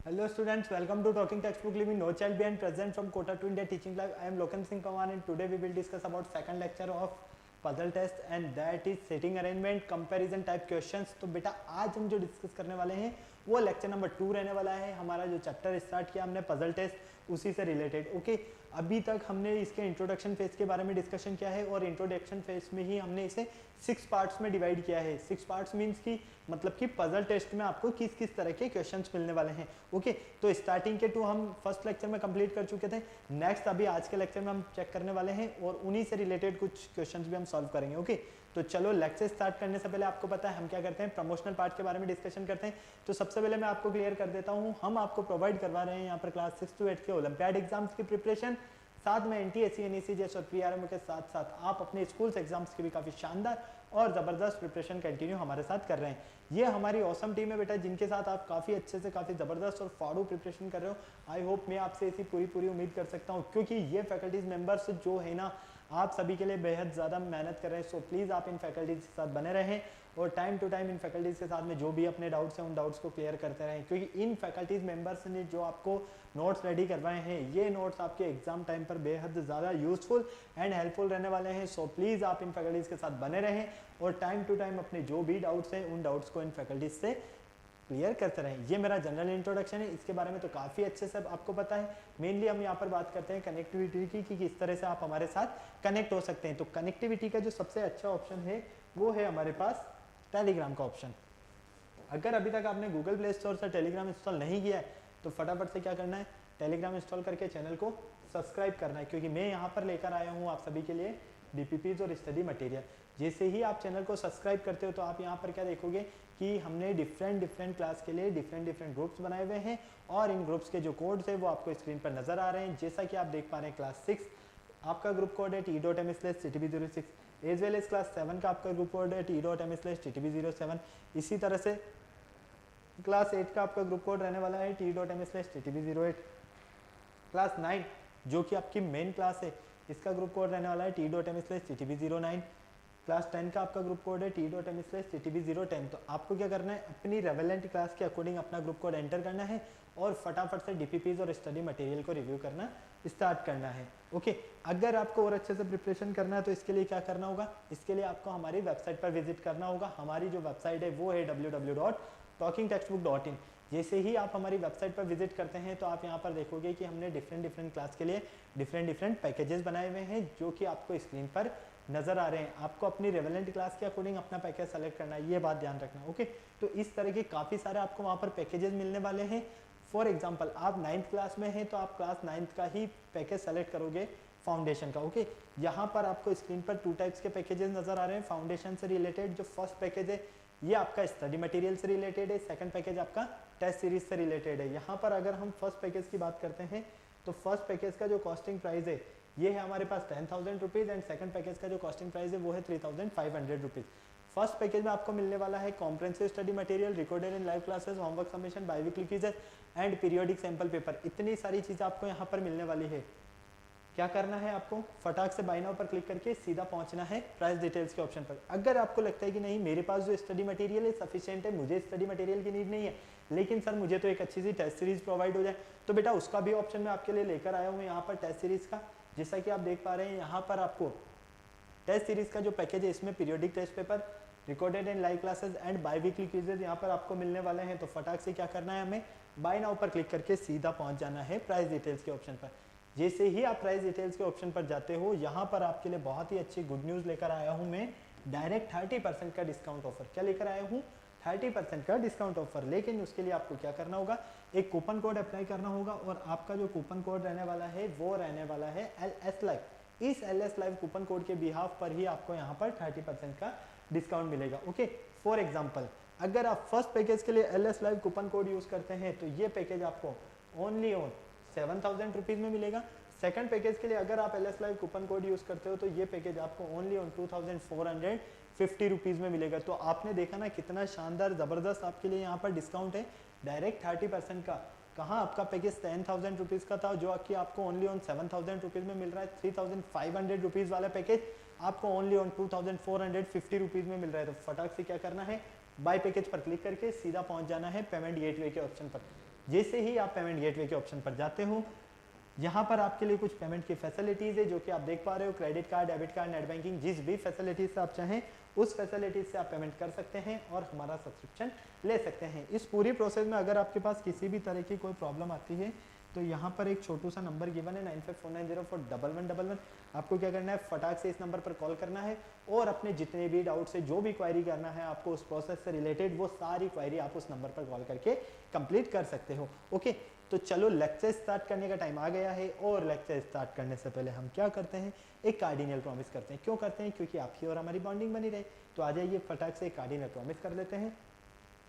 Hello students, welcome to Talking Textbook Living No Child Behind, present from Kota to India Teaching Live. I am Lokan Singh Kawan and today we will discuss about second lecture of puzzle test and that is setting arrangement comparison type questions. तो बेटा आज हम जो discuss करने वाले हैं वो lecture number 2 रहने वाला है। हमारा जो चैप्टर स्टार्ट किया हमने पजल टेस्ट उसी से रिलेटेड। ओके, अभी तक हमने इसके इंट्रोडक्शन फेज के बारे में डिस्कशन किया है और इंट्रोडक्शन फेज में ही हमने इसे 6 पार्ट्स में डिवाइड किया है। 6 पार्ट्स मींस की मतलब कि पजल टेस्ट में आपको किस किस तरह के क्वेश्चंस मिलने वाले हैं। ओके, तो स्टार्टिंग के 2 हम फर्स्ट लेक्चर में कंप्लीट कर चुके थे। नेक्स्ट अभी आज के लेक्चर में हम चेक करने वाले हैं और उन्हीं से रिलेटेड कुछ क्वेश्चंस भी हम सॉल्व करेंगे। ओके, तो चलो लेक्चर स्टार्ट करने से पहले आपको पता है हम क्या करते हैं, प्रमोशनल पार्ट के बारे में डिस्कशन करते हैं। तो सबसे पहले मैं आपको क्लियर कर देता हूं, हम आपको प्रोवाइड करवा रहे हैं यहाँ पर क्लास 6 to 8 के ओलंपियाड एग्जाम्स की प्रिपरेशन, साथ में एनटीएससी एनईसी जैसे और प्रीआरएमओ के साथ साथ आप अपने स्कूल्स एग्जाम्स की भी काफी शानदार और जबरदस्त प्रिपरेशन कंटिन्यू हमारे साथ कर रहे हैं। ये हमारी ऑसम टीम है बेटा, जिनके साथ आप काफी अच्छे से काफी जबरदस्त और फाड़ू प्रिपरेशन कर रहे हो। आई होप मैं आपसे ऐसी पूरी उम्मीद कर सकता हूँ, क्योंकि ये फैकल्टीज मेंबर्स जो है ना आप सभी के लिए बेहद ज़्यादा मेहनत कर रहे हैं। सो प्लीज़ आप इन फैकल्टीज के साथ बने रहें और टाइम टू टाइम इन फैकल्टीज के साथ में जो भी अपने डाउट्स हैं उन डाउट्स को क्लियर करते रहें, क्योंकि इन फैकल्टीज मेंबर्स ने जो आपको नोट्स रेडी करवाए हैं ये नोट्स आपके एग्जाम टाइम पर बेहद ज़्यादा यूजफुल एंड हेल्पफुल रहने वाले हैं। सो प्लीज़ आप इन फैकल्टीज के साथ बने रहें और टाइम टू टाइम अपने जो भी डाउट्स हैं उन डाउट्स को इन फैकल्टीज से क्लियर करते रहें। ये मेरा जनरल इंट्रोडक्शन है, इसके बारे में तो काफ़ी अच्छे से आपको पता है। मेनली हम यहाँ पर बात करते हैं कनेक्टिविटी की कि किस तरह से आप हमारे साथ कनेक्ट हो सकते हैं। तो कनेक्टिविटी का जो सबसे अच्छा ऑप्शन है वो है हमारे पास टेलीग्राम का ऑप्शन। अगर अभी तक आपने गूगल प्ले स्टोर से टेलीग्राम इंस्टॉल नहीं किया है तो फटाफट से क्या करना है, टेलीग्राम इंस्टॉल करके चैनल को सब्सक्राइब करना है, क्योंकि मैं यहाँ पर लेकर आया हूँ आप सभी के लिए डीपीपीज और स्टडी मटेरियल। जैसे ही आप चैनल को सब्सक्राइब करते हो तो आप यहाँ पर क्या देखोगे कि हमने डिफरेंट क्लास के लिए डिफरेंट ग्रुप्स बनाए हुए हैं और इन ग्रुप्स के जो कोड्स है वो आपको स्क्रीन पर नजर आ रहे हैं। जैसा कि आप देख पा रहे हैं क्लास 6 आपका ग्रुप कोड है t.m/ttb06, as well as class 7 का आपका ग्रुप कोड है t.m/ttb07। इसी तरह से क्लास 8 का आपका ग्रुप कोड रहने वाला है t.m/ttb08। क्लास 9 जो कि आपकी मेन क्लास है इसका ग्रुप कोड रहने वाला है t.m/ttb09। क्लास 10 का आपका ग्रुप कोड है t.m/ttb010। तो आपको क्या करना है, अपनी रेवेलेंट क्लास के अकॉर्डिंग अपना ग्रुप कोड एंटर करना है और फटाफट से डीपीपीज और स्टडी मटेरियल को रिव्यू करना स्टार्ट करना है। ओके, अगर आपको और अच्छे से प्रिपरेशन करना है तो इसके लिए क्या करना होगा, इसके लिए आपको हमारी वेबसाइट पर विजिट करना होगा। हमारी जो वेबसाइट है वो है www.talkingtextbook.in। जैसे ही आप हमारी वेबसाइट पर विजिट करते हैं तो आप यहाँ पर देखोगे कि हमने डिफरेंट क्लास के लिए डिफरेंट पैकेजेस बनाए हुए हैं जो कि आपको स्क्रीन पर नजर आ रहे हैं। आपको अपनी रेवेलेंट क्लास के अकॉर्डिंग अपना पैकेज सेलेक्ट करना है, ये बात ध्यान रखना। ओके, तो इस तरह के काफ़ी सारे आपको वहाँ पर पैकेजेस मिलने वाले हैं। फॉर एग्जाम्पल आप 9th क्लास में हैं तो आप क्लास 9th का ही पैकेज सेलेक्ट करोगे फाउंडेशन का। ओके, यहाँ पर आपको स्क्रीन पर 2 टाइप्स के पैकेजेस नजर आ रहे हैं फाउंडेशन से रिलेटेड। जो फर्स्ट पैकेज है ये आपका स्टडी मटेरियल से रिलेटेड है, सेकंड पैकेज आपका टेस्ट सीरीज से रिलेटेड है। यहाँ पर अगर हम फर्स्ट पैकेज की बात करते हैं तो फर्स्ट पैकेज का जो कॉस्टिंग प्राइस है ये है हमारे पास 10,000 रुपीज़ एंड सेकंड पैकेज का जो कॉस्टिंग प्राइस है वो है 3,500 रुपीज़। फर्स्ट पैकेज में आपको मिलने वाला है comprehensive study material, recorded and live classes, homework submission, biweekly quizzes and periodic sample paper. इतनी सारी चीज़ें आपको यहाँ पर मिलने वाली है। क्या करना है, आपको फटाक से बाय नाउ पर क्लिक करके सीधा पहुंचना है प्राइस डिटेल्स के ऑप्शन पर। अगर आपको लगता है कि नहीं मेरे पास जो स्टडी मटेरियल है सफिशिएंट है, मुझे स्टडी मटेरियल की नीड नहीं है, लेकिन सर मुझे तो एक अच्छी सी टेस्ट सीरीज प्रोवाइड हो जाए, तो बेटा उसका भी ऑप्शन मैं आपके लिए लेकर आया हूँ यहाँ पर टेस्ट सीरीज का। जैसा कि आप देख पा रहे हैं यहाँ पर आपको टेस्ट सीरीज का जो पैकेज है इसमें periodic test paper, recorded and live classes and biweekly quizzes यहाँ पर आपको मिलने वाले हैं। तो फटाक से क्या करना है, हमें बाय नाउ पर क्लिक करके सीधा पहुंच जाना है प्राइस डिटेल्स के ऑप्शन पर। जैसे ही आप प्राइस डिटेल्स के ऑप्शन पर जाते हो यहाँ पर आपके लिए बहुत ही अच्छी गुड न्यूज़ लेकर आया हूँ मैं, डायरेक्ट 30% का डिस्काउंट ऑफर। क्या लेकर आया हूँ, 30% का डिस्काउंट ऑफर। लेकिन उसके लिए आपको क्या करना होगा, एक कूपन कोड अप्लाई करना होगा और आपका जो कूपन कोड रहने वाला है वो रहने वाला है LS लाइव। इस LS लाइव कूपन कोड के बिहाफ पर ही आपको यहाँ पर 30% का डिस्काउंट मिलेगा। ओके, फॉर एग्जाम्पल अगर आप फर्स्ट पैकेज के लिए LS live coupon code use करते हैं तो ये पैकेज आपको ओनली ऑन 7,000 रुपीज़ में मिलेगा। सेकंड पैकेज के लिए अगर आप LS live coupon code use करते हो तो ये पैकेज आपको ओनली ऑन 2,450 रुपीज़ में मिलेगा। तो आपने देखा ना कितना शानदार ज़बरदस्त आपके लिए यहाँ पर डिस्काउंट है, डायरेक्ट 30% का। कहाँ आपका पैकेज 10,000 रुपीज़ का था जो कि आपको ओनली ऑन 7,000 रुपीज़ में मिल रहा है, 3,500 रुपीज़ वाला पैकेज आपको ओनली ऑन 2,450 रुपीज़ में मिल रहा है। तो फटाक से क्या करना है, बाय पैकेज पर क्लिक करके सीधा पहुंच जाना है पेमेंट गेटवे के ऑप्शन पर। जैसे ही आप पेमेंट गेटवे के ऑप्शन पर जाते हो, यहाँ पर आपके लिए कुछ पेमेंट की फैसिलिटीज़ है जो कि आप देख पा रहे हो, credit card, debit card, net banking, जिस भी फैसिलिटीज़ से आप चाहें उस फैसिलिटीज़ से आप पेमेंट कर सकते हैं और हमारा सब्सक्रिप्शन ले सकते हैं। इस पूरी प्रोसेस में अगर आपके पास किसी भी तरह की कोई प्रॉब्लम आती है तो यहाँ पर एक छोटू सा नंबर गिवन है 9549041111। आपको क्या करना है, फटाक से इस नंबर पर कॉल करना है और अपने जितने भी डाउट्स है, जो भी क्वायरी करना है आपको उस प्रोसेस से रिलेटेड, वो सारी क्वायरी आप उस नंबर पर कॉल करके कंप्लीट कर सकते हो। ओके, तो चलो लेक्चर स्टार्ट करने का टाइम आ गया है और लेक्चर स्टार्ट करने से पहले हम क्या करते हैं, एक कार्डिनल प्रॉमिस करते हैं। क्यों करते हैं? क्योंकि आपकी और हमारी बॉन्डिंग बनी रहे। तो आ जाइए फटाक से एक कार्डिनल प्रॉमिस कर लेते हैं।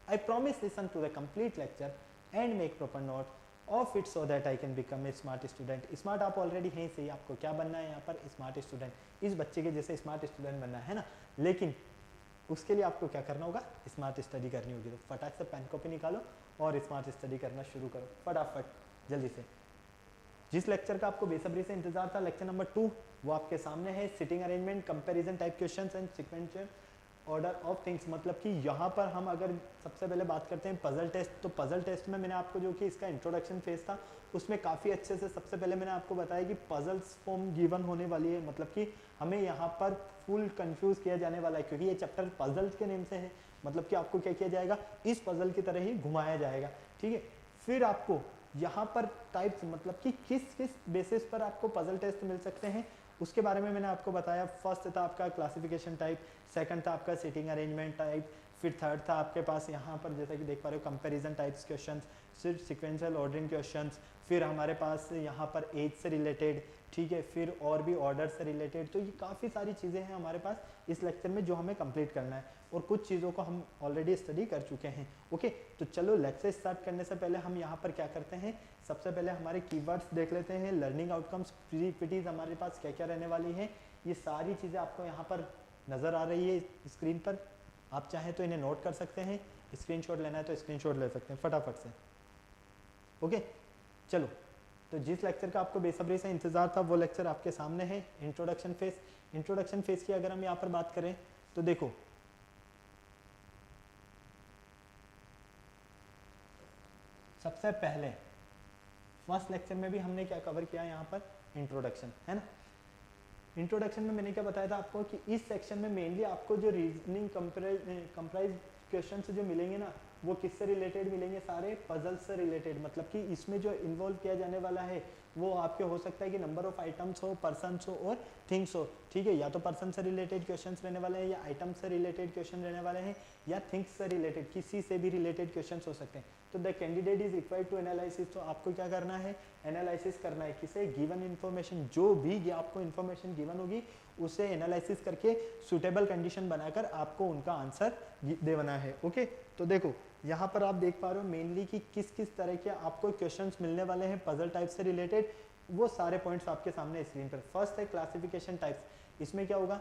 I promise listen to the complete lecture and make proper note of it so that I can become a smart student. Smart आप ऑलरेडी हैं, सही, आपको क्या बनना है यहाँ पर, स्मार्ट स्टूडेंट। इस बच्चे के जैसे स्मार्ट स्टूडेंट बनना है ना, लेकिन उसके लिए आपको क्या करना होगा, स्मार्ट स्टडी करनी होगी। तो फटाक से पेन कॉपी निकालो और स्मार्ट स्टडी करना शुरू करो फटाफट जल्दी से। जिस लेक्चर का आपको बेसब्री से इंतजार था, लेक्चर नंबर 2, वो आपके सामने है। Sitting arrangement, comparison type questions and sequential order of things. मतलब कि यहाँ पर हम अगर सबसे पहले बात करते हैं पजल टेस्ट, तो पजल टेस्ट में मैंने आपको जो कि इसका इंट्रोडक्शन फेज था उसमें काफ़ी अच्छे से सबसे पहले मैंने आपको बताया कि पजल्स फॉर्म गिवन होने वाली है। मतलब कि हमें यहाँ पर फुल कंफ्यूज किया जाने वाला है क्योंकि ये चैप्टर पजल्स के नेम से है। मतलब कि आपको क्या किया जाएगा, इस पजल की तरह ही घुमाया जाएगा। ठीक है, फिर आपको यहाँ पर टाइप्स, मतलब कि किस किस बेसिस पर आपको पजल टेस्ट मिल सकते हैं उसके बारे में मैंने आपको बताया। फर्स्ट था आपका क्लासिफिकेशन टाइप, सेकंड था आपका सिटिंग अरेंजमेंट टाइप, फिर थर्ड था आपके पास यहाँ पर जैसा कि देख पा रहे हो कंपैरिजन टाइप्स क्वेश्चंस, फिर सीक्वेंशियल ऑर्डरिंग क्वेश्चंस, फिर हमारे पास यहाँ पर एज से रिलेटेड, ठीक है, फिर और भी ऑर्डर से रिलेटेड। तो ये काफ़ी सारी चीज़ें हैं हमारे पास इस लेक्चर में जो हमें कंप्लीट करना है और कुछ चीज़ों को हम ऑलरेडी स्टडी कर चुके हैं। ओके, तो चलो लेक्चर स्टार्ट करने से पहले हम यहाँ पर क्या करते हैं, सबसे पहले हमारे कीवर्ड्स देख लेते हैं। लर्निंग आउटकम्स, प्री एक्टिविटीज़ हमारे पास क्या क्या रहने वाली है, ये सारी चीज़ें आपको यहाँ पर नज़र आ रही है स्क्रीन पर। आप चाहें तो इन्हें नोट कर सकते हैं, स्क्रीनशॉट लेना है तो स्क्रीनशॉट ले सकते हैं फटाफट से। ओके, चलो, तो जिस लेक्चर का आपको बेसब्री से इंतजार था वो लेक्चर आपके सामने है, इंट्रोडक्शन फेज। इंट्रोडक्शन फेज की अगर हम यहाँ पर बात करें तो देखो, सबसे पहले फर्स्ट लेक्चर में भी हमने क्या कवर किया, यहाँ पर इंट्रोडक्शन है ना। इंट्रोडक्शन में मैंने क्या बताया था आपको कि इस सेक्शन में मेनली आपको जो रीजनिंग कंप्राइज क्वेश्चन जो मिलेंगे ना, वो किससे रिलेटेड मिलेंगे, सारे पजल से रिलेटेड। मतलब कि इसमें जो इन्वॉल्व किया जाने वाला है वो आपके हो सकता है कि नंबर ऑफ आइटम्स हो, पर्सन्स हो और थिंग्स हो। ठीक है, या तो पर्सन से रिलेटेड क्वेश्चंस रहने वाले हैं, या आइटम से रिलेटेड क्वेश्चन रहने वाले हैं, या थिंग्स से रिलेटेड, किसी से भी रिलेटेड क्वेश्चंस हो सकते हैं। तो the candidate is required to analysis, तो आपको क्या करना है, एनालिसिस करना है किसे, गिवन इन्फॉर्मेशन, जो भी आपको इन्फॉर्मेशन गिवन होगी उसे एनालिसिस करके सुटेबल कंडीशन बनाकर आपको उनका आंसर देना है। ओके, तो देखो यहाँ पर आप देख पा रहे हो मेनली कि किस किस तरह के आपको क्वेश्चंस मिलने वाले हैं पजल टाइप से रिलेटेड, वो सारे पॉइंट्स आपके सामने स्क्रीन पर। फर्स्ट है क्लासिफिकेशन टाइप्स। इसमें क्या होगा,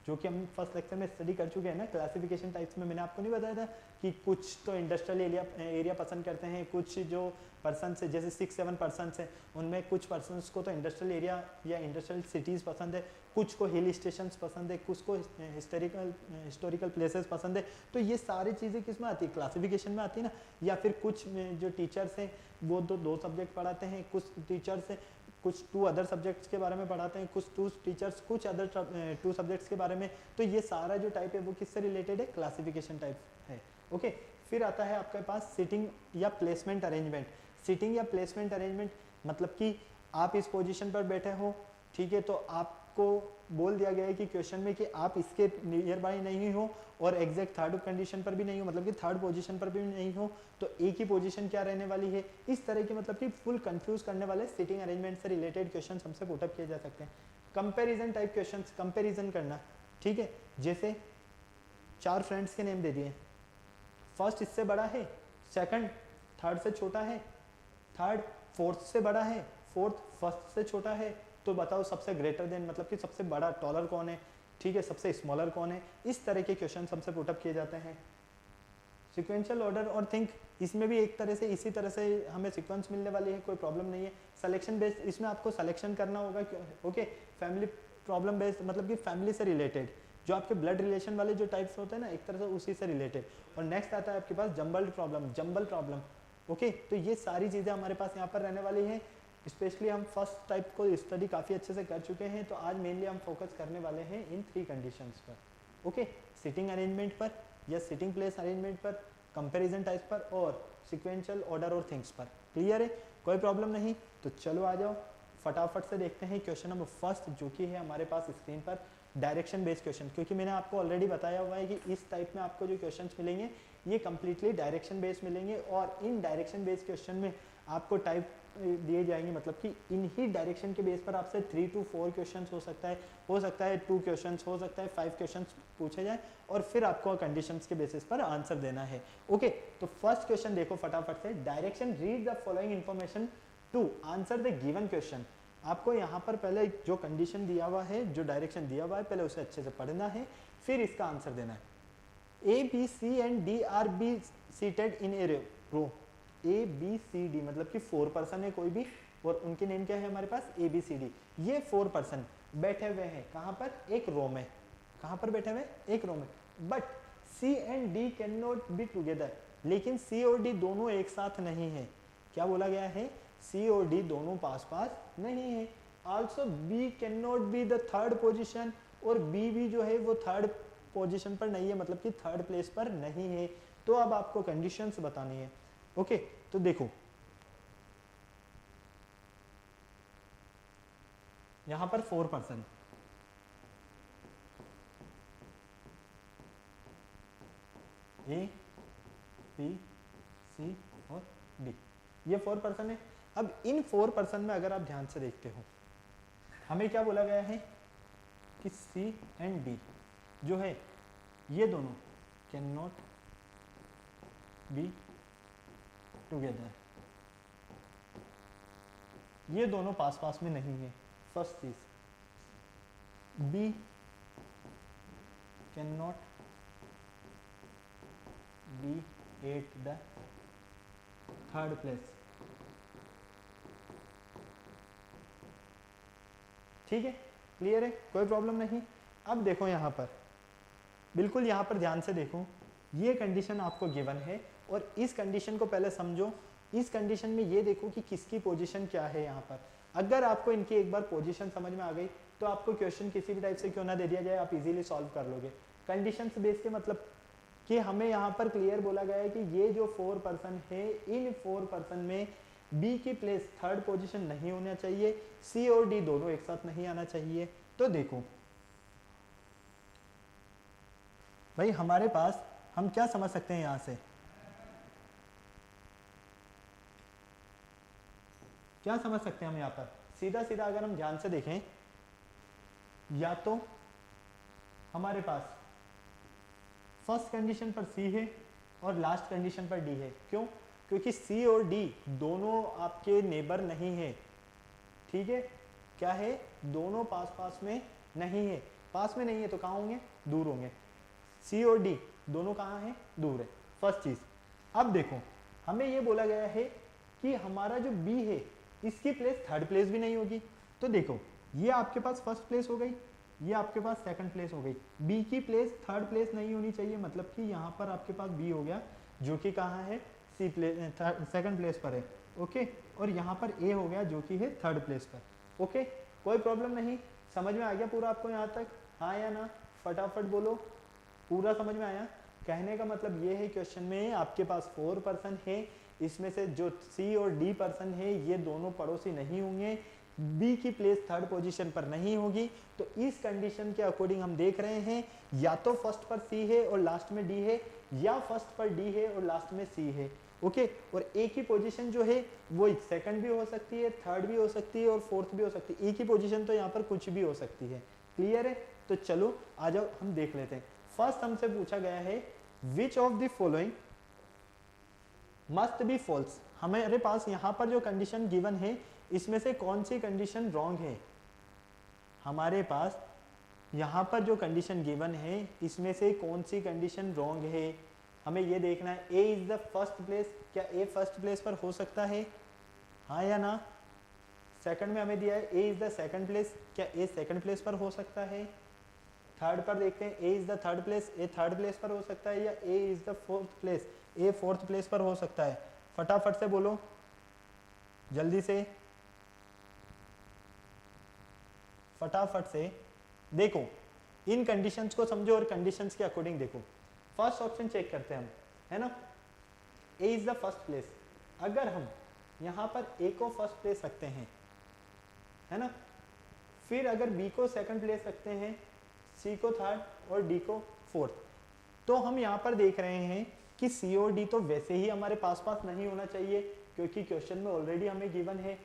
जो कि हम फर्स्ट लेक्चर में स्टडी कर चुके हैं ना, क्लासिफिकेशन टाइप्स में मैंने आपको नहीं बताया था कि कुछ तो इंडस्ट्रियल एरिया पसंद करते हैं, कुछ जो पर्सन से जैसे 6-7 पर्सन है उनमें कुछ पर्सन्स को तो इंडस्ट्रियल एरिया या इंडस्ट्रियल सिटीज़ पसंद है, कुछ को हिल स्टेशंस पसंद है, कुछ को हिस्टोरिकल प्लेसेस पसंद है। तो ये सारी चीज़ें किस में आती है, क्लासिफिकेशन में आती है ना। या फिर कुछ जो टीचर्स हैं वो दो सब्जेक्ट पढ़ाते हैं, कुछ टीचर्स हैं कुछ 2 अदर सब्जेक्ट्स के बारे में पढ़ाते हैं, कुछ 2 टीचर्स कुछ अदर 2 सब्जेक्ट्स के बारे में। तो ये सारा जो टाइप है वो किससे रिलेटेड है, क्लासिफिकेशन टाइप है। ओके, फिर आता है आपके पास सिटिंग या प्लेसमेंट अरेंजमेंट। सिटिंग या प्लेसमेंट अरेंजमेंट मतलब कि आप इस पोजीशन पर बैठे हो, ठीक है, तो आपको बोल दिया गया है कि क्वेश्चन में कि आप इसके नियर बाय नहीं हो और एग्जैक्ट थर्ड कंडीशन पर भी नहीं हो, मतलब कि थर्ड पोजीशन पर भी नहीं हो, तो एक ही पोजीशन क्या रहने वाली है, इस तरह की मतलब कि फुल कंफ्यूज करने वाले सिटिंग अरेंजमेंट से रिलेटेड क्वेश्चन हमसे पुटअप किए जा सकते हैं। कंपैरिजन टाइप क्वेश्चन, कंपैरिजन करना, ठीक है, जैसे 4 फ्रेंड्स के नेम दे दिए, फर्स्ट इससे बड़ा है, सेकंड थर्ड से छोटा है, थर्ड फोर्थ से बड़ा है, फोर्थ फर्स्ट से छोटा है, तो बताओ सबसे ग्रेटर देन मतलब कि सबसे बड़ा टॉलर कौन है, ठीक है, सबसे स्मॉलर कौन है। इस तरह के क्वेश्चन हमसे पुटअप किए जाते हैं। सिक्वेंशियल ऑर्डर और थिंक, इसमें भी एक तरह से इसी तरह से हमें सीक्वेंस मिलने वाली है, कोई प्रॉब्लम नहीं है। सिलेक्शन बेस्ड, इसमें आपको सिलेक्शन करना होगा। ओके, फैमिली प्रॉब्लम बेस्ड मतलब कि फैमिली से रिलेटेड, जो आपके ब्लड रिलेशन वाले जो टाइप्स होते हैं ना, एक तरह से उसी से रिलेटेड। और नेक्स्ट आता है आपके पास jumbled problem, jumble problem. Okay, तो ये सारी चीज़ें हमारे पास यहाँ पर रहने वाली हैं। स्पेशली हम फर्स्ट टाइप को स्टडी काफ़ी अच्छे से कर चुके हैं, तो आज मेनली हम फोकस करने वाले हैं इन 3 कंडीशंस पर। ओके, सिटिंग अरेंजमेंट पर या सिटिंग प्लेस अरेंजमेंट पर, कंपैरिजन टाइप्स पर और सिक्वेंशियल ऑर्डर और थिंग्स पर। क्लियर है, कोई प्रॉब्लम नहीं। तो चलो आ जाओ फटाफट से देखते हैं क्वेश्चन नंबर फर्स्ट, जो कि है हमारे पास स्क्रीन पर डायरेक्शन बेस्ड क्वेश्चन। क्योंकि मैंने आपको ऑलरेडी बताया हुआ है कि इस टाइप में आपको जो क्वेश्चंस मिलेंगे ये कम्प्लीटली डायरेक्शन बेस्ड मिलेंगे, और इन डायरेक्शन बेस्ड क्वेश्चन में आपको टाइप दिए जाएंगे, मतलब कि इन ही डायरेक्शन के बेस पर आपसे 3 to 4 क्वेश्चन हो सकता है 2 क्वेश्चन हो सकता है 5 क्वेश्चन पूछे जाए, और फिर आपको कंडीशंस के बेसिस पर आंसर देना है। ओके, तो फर्स्ट क्वेश्चन देखो फटाफट से। Direction, read the following information to answer the given question. आपको यहाँ पर पहले जो कंडीशन दिया हुआ है, जो डायरेक्शन दिया हुआ है, पहले उसे अच्छे से पढ़ना है, फिर इसका आंसर देना है। A B C and D are be seated in a row. A B C D मतलब कि 4 पर्सन है कोई भी, और उनके नेम क्या है हमारे पास, ए बी सी डी। ये 4 पर्सन बैठे हुए हैं कहाँ पर, एक रो में। कहाँ पर बैठे हुए, एक रो में। But C and D can not be together, लेकिन सी और डी दोनों एक साथ नहीं है। क्या बोला गया है, सी और डी दोनों पास पास नहीं है। Also be can not be the third position, और बी भी जो है वो थर्ड पोजीशन पर नहीं है, मतलब कि थर्ड प्लेस पर नहीं है। तो अब आपको कंडीशंस बतानी है। ओके, तो देखो यहां पर 4 पर्सन, ए बी सी और डी, ये 4 पर्सन है। अब इन 4 पर्सन में अगर आप ध्यान से देखते हो, हमें क्या बोला गया है कि सी एंड डी जो है ये दोनों कैन नॉट बी टुगेदर, ये दोनों पास पास में नहीं है। फर्स्ट चीज, B can not be at the third place. ठीक है, क्लियर है, कोई प्रॉब्लम नहीं। अब देखो यहां पर, बिल्कुल यहाँ पर ध्यान से देखो, ये कंडीशन आपको गिवन है, और इस कंडीशन को पहले समझो। इस कंडीशन में ये देखो कि किसकी पोजीशन क्या है यहाँ पर। अगर आपको इनकी एक बार पोजीशन समझ में आ गई, तो आपको क्वेश्चन किसी भी टाइप से क्यों ना दे दिया जाए, आप इजीली सॉल्व कर लोगे। कंडीशंस बेस के मतलब कि हमें यहाँ पर क्लियर बोला गया है कि ये जो 4 पर्सन है, इन 4 पर्सन में बी की प्लेस थर्ड पोजीशन नहीं होना चाहिए, सी और डी दोनों एक साथ नहीं आना चाहिए। तो देखो भाई, हमारे पास हम क्या समझ सकते हैं यहां से, क्या समझ सकते हैं हम यहाँ पर, सीधा सीधा अगर हम ध्यान से देखें, या तो हमारे पास फर्स्ट कंडीशन पर सी है और लास्ट कंडीशन पर डी है। क्यों, क्योंकि सी और डी दोनों आपके नेबर नहीं है। ठीक है, क्या है, दोनों पास पास में नहीं है। पास में नहीं है तो कहाँ होंगे, दूर होंगे। सी और डी दोनों कहाँ हैं, दूर है। फर्स्ट चीज। अब देखो हमें ये बोला गया है कि हमारा जो बी है इसकी प्लेस थर्ड प्लेस भी नहीं होगी। तो देखो ये आपके पास फर्स्ट प्लेस हो गई, ये आपके पास सेकंड प्लेस हो गई। बी की प्लेस थर्ड प्लेस नहीं होनी चाहिए, मतलब कि यहाँ पर आपके पास बी हो गया जो कि कहाँ है, सी प्लेस सेकंड प्लेस पर है। ओके, और यहाँ पर ए हो गया जो कि है थर्ड प्लेस पर। ओके, कोई प्रॉब्लम नहीं, समझ में आ गया पूरा आपको यहाँ तक, हाँ या ना, फटाफट बोलो, पूरा समझ में आया। कहने का मतलब ये है क्वेश्चन में आपके पास 4 पर्सन है, इसमें से जो सी और डी पर्सन है ये दोनों पड़ोसी नहीं होंगे, बी की प्लेस थर्ड पोजीशन पर नहीं होगी। तो इस कंडीशन के अकॉर्डिंग हम देख रहे हैं या तो फर्स्ट पर सी है और लास्ट में डी है, या फर्स्ट पर डी है और लास्ट में सी है। ओके, और ए की पोजीशन जो है वो सेकंड भी हो सकती है, थर्ड भी हो सकती है और फोर्थ भी हो सकती है। ए की पोजीशन तो यहाँ पर कुछ भी हो सकती है। क्लियर है, तो चलो आ जाओ हम देख लेते हैं। फर्स्ट हमसे पूछा गया है which of the following must be false. हमारे पास यहाँ पर जो कंडीशन गिवन है इसमें से कौन सी कंडीशन रॉन्ग है। हमारे पास यहाँ पर जो कंडीशन गिवन है इसमें से कौन सी कंडीशन रॉन्ग है, हमें ये देखना है। A is the first place, क्या ए फर्स्ट प्लेस पर हो सकता है, हाँ या ना। सेकंड में हमें दिया है A is the second place, क्या ए सेकंड प्लेस पर हो सकता है। थर्ड पर देखते हैं, A is the third place, A third place पर हो सकता है या A is the fourth place, A fourth place पर हो सकता है। फटाफट से बोलो, जल्दी से, फटाफट से देखो, इन कंडीशंस को समझो और कंडीशंस के अकॉर्डिंग देखो। फर्स्ट ऑप्शन चेक करते हैं हम, है ना, ए इज द फर्स्ट प्लेस। अगर हम यहाँ पर ए को फर्स्ट प्लेस रखते हैं, है ना, फिर अगर बी को सेकंड प्लेस रखते हैं, सी को थर्ड और डी को फोर्थ, तो हम यहाँ पर देख रहे हैं कि सी और डी तो वैसे ही हमारे पास पास नहीं होना चाहिए, क्योंकि क्वेश्चन में ऑलरेडी हमें गिवन है।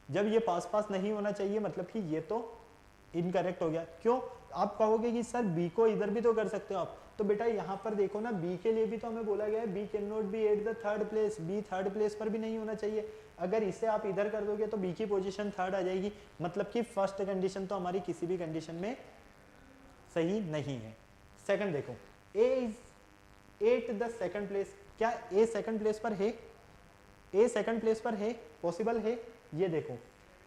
जब ये पास पास नहीं होना चाहिए मतलब कि ये तो इनकरेक्ट हो गया। क्यों? आप कहोगे कि सर बी को इधर भी तो कर सकते हो आप, तो बेटा यहाँ पर देखो ना, बी के लिए भी तो हमें बोला गया है B can not be at the third place, B third place पर भी नहीं होना चाहिए। अगर इसे आप इधर कर दोगे तो बी की पोजीशन थर्ड आ जाएगी, मतलब कि फर्स्ट कंडीशन तो हमारी किसी भी कंडीशन में सही नहीं है। सेकंड देखो, A is at the second place, क्या ए सेकंड प्लेस पर है? ए सेकंड प्लेस पर है, पॉसिबल है? ये देखो,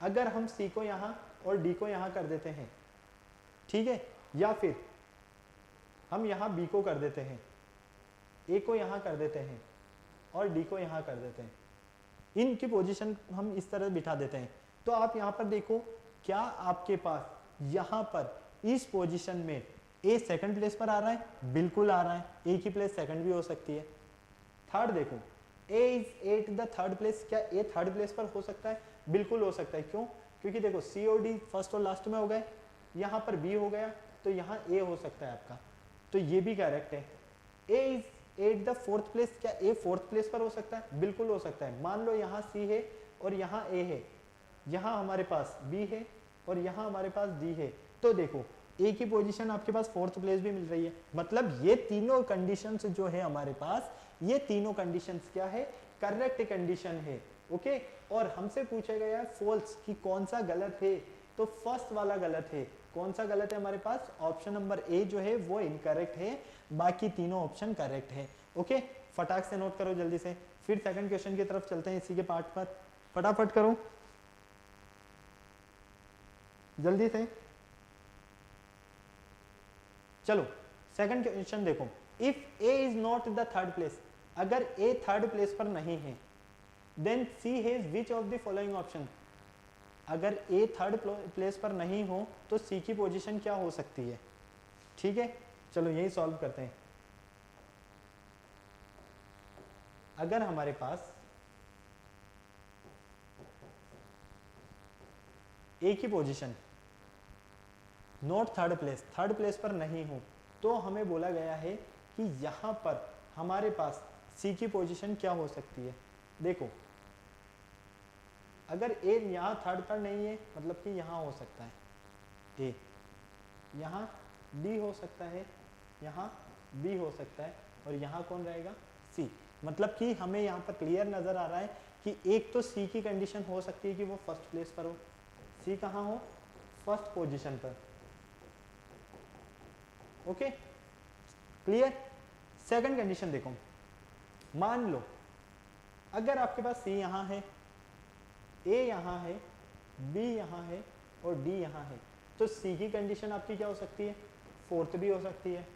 अगर हम सी को यहाँ और डी को यहाँ कर देते हैं, ठीक है, या फिर हम यहाँ बी को कर देते हैं, ए को यहाँ कर देते हैं और डी को यहाँ कर देते हैं, इनकी पोजीशन हम इस तरह बिठा देते हैं, तो आप यहाँ पर देखो, क्या आपके पास यहाँ पर इस पोजीशन में ए सेकंड प्लेस पर आ रहा है? बिल्कुल आ रहा है, ए की प्लेस सेकंड भी हो सकती है। थर्ड देखो, A is at the third place, क्या ए थर्ड प्लेस पर हो सकता है? बिल्कुल हो सकता है। क्यों? क्योंकि देखो सी और डी फर्स्ट और लास्ट में हो गए, यहाँ पर बी हो गया, तो यहाँ ए हो सकता है आपका, तो ये भी करेक्ट है। A is at the fourth place, क्या ए फोर्थ प्लेस पर हो सकता है? बिल्कुल हो सकता है। मान लो यहाँ सी है और यहाँ ए है, यहाँ हमारे पास बी है और यहाँ हमारे पास डी है, तो देखो ए की पोजीशन आपके पास फोर्थ प्लेस भी मिल रही है, मतलब ये तीनों कंडीशंस जो है हमारे पास, ये तीनों कंडीशंस क्या है? करेक्ट कंडीशन है। ओके, और हमसे पूछा गया है फॉल्स कि कौन सा गलत है, तो फर्स्ट वाला गलत है। कौन सा गलत है हमारे पास? ऑप्शन नंबर ए जो है वो इनकरेक्ट है, बाकी तीनों ऑप्शन करेक्ट है। ओके, फटाक से नोट करो जल्दी से, फिर सेकंड क्वेश्चन की तरफ चलते हैं इसी के पार्ट पर, फटाफट करो जल्दी से। चलो सेकंड क्वेश्चन देखो, if A is not the third place, अगर ए थर्ड प्लेस पर नहीं है, then C has which of the following option, अगर ए थर्ड प्लेस पर नहीं हो तो सी की पोजीशन क्या हो सकती है? ठीक है, चलो यही सॉल्व करते हैं। अगर हमारे पास ए की पोजीशन नॉट थर्ड प्लेस पर नहीं हो, तो हमें बोला गया है कि यहाँ पर हमारे पास सी की पोजीशन क्या हो सकती है। देखो, अगर ए यहाँ थर्ड पर नहीं है, मतलब कि यहाँ हो सकता है ए, यहाँ डी हो सकता है, यहाँ बी हो सकता है, और यहाँ कौन रहेगा? सी। मतलब कि हमें यहाँ पर क्लियर नजर आ रहा है कि एक तो सी की कंडीशन हो सकती है कि वो फर्स्ट प्लेस पर हो, सी कहाँ हो? फर्स्ट पोजीशन पर। Okay, clear. सेकंड कंडीशन देखो, मान लो अगर आपके पास सी यहाँ है, ए यहाँ है, बी यहाँ है और डी यहाँ है, तो सी की कंडीशन आपकी क्या हो सकती है? फोर्थ भी हो सकती है।